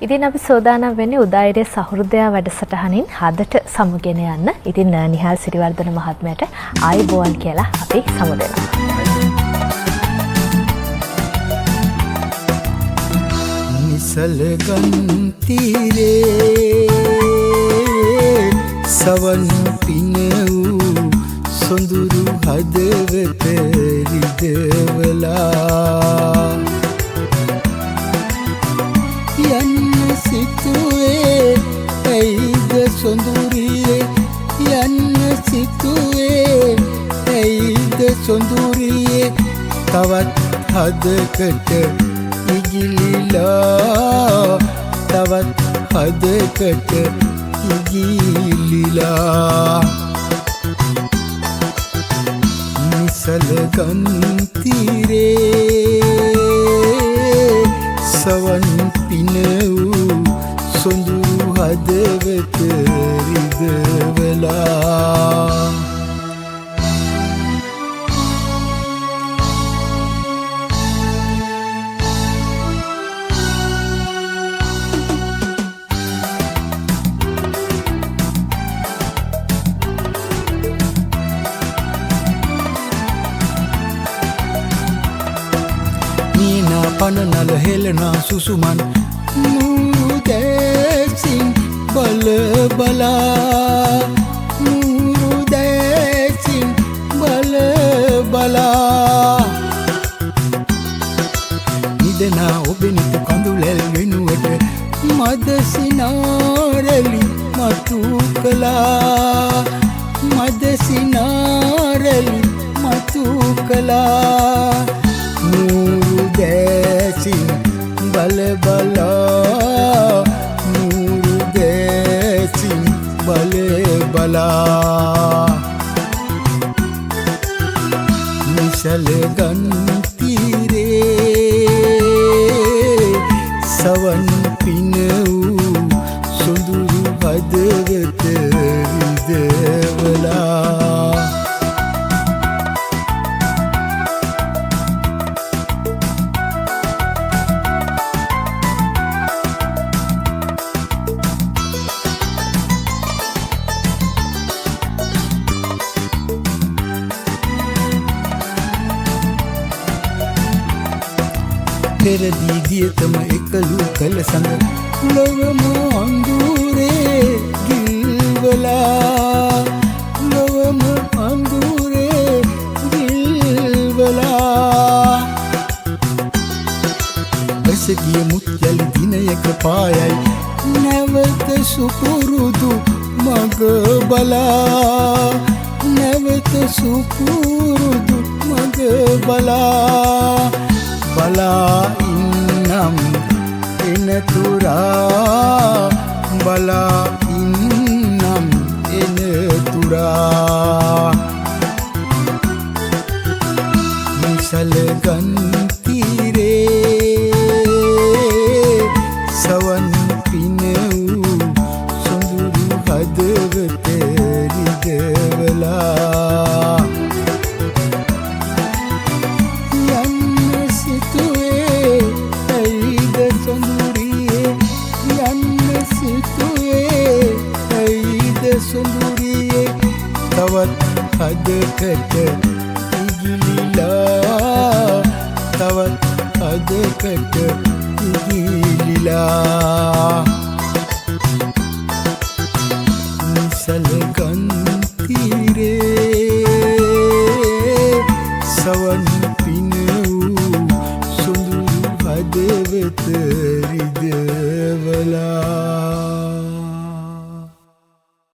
ඉතින් අපි සෝදානම් වෙන්නේ උදායිරේ සහෘදයා වැඩසටහනින් හදට සමුගෙන යන්න. ඉතින් නිහාල් සිරිවර්ධන මහත්මයාට ආයුබෝවන් කියලා අපි සමු දෙනවා. නිසලගන් තීරේ සවන් පින වූ සොඳුරු හදවත රිදවලා යන්න සිතුවේ ඇයිද සොඳුරියේ යන්න සිතුවේ ඇයිද සොඳුරියේ තවත් හදකට ඉගිලිලා තවත් හදකට ඉගිලිලා නිසලගන් තීරේ සවන් පින වූ සොඳුරු හදවත රිදවලා පනනල හෙලනා සුසුමන් නූදැසින් බල බලා නූදැසින් බල බලා නිදනා ඔබෙනිතු කඳුලැල් වෙනුවට මදසිනාරලි මතු කලා මදසිනාරලි මතු කලා නූදැසින් බල බලා නූදැසින් බල බලා නිසලගන් තීරේ සවන් පින වූ සොඳුරු හදවත රිදවලා පෙරදී දියතම එකලු කළ සඳ ලොවම අඳුරේ ගිල්වලා ලොවම අඳුරේ ගිල්වලා බැසගිය මුත්යලි දිනයක පායයි නැවත සුපුරුදු මග බලා නැවත සුපුරුදු මග බලා බලා ඉන්නම් එනතුරා බලා ඉන්නම් එනතුරා නිසලගන් තීරේ සවන් පින වූ සොඳුරු හදවත රිදවලා සොඳුරියේ තවත් හදකට ඉගිලිලා තවත් හදකට ඉගිලිලා නිසලගන් තීරේ සවන් පින වූ සොඳුරු හදවත රිදවලා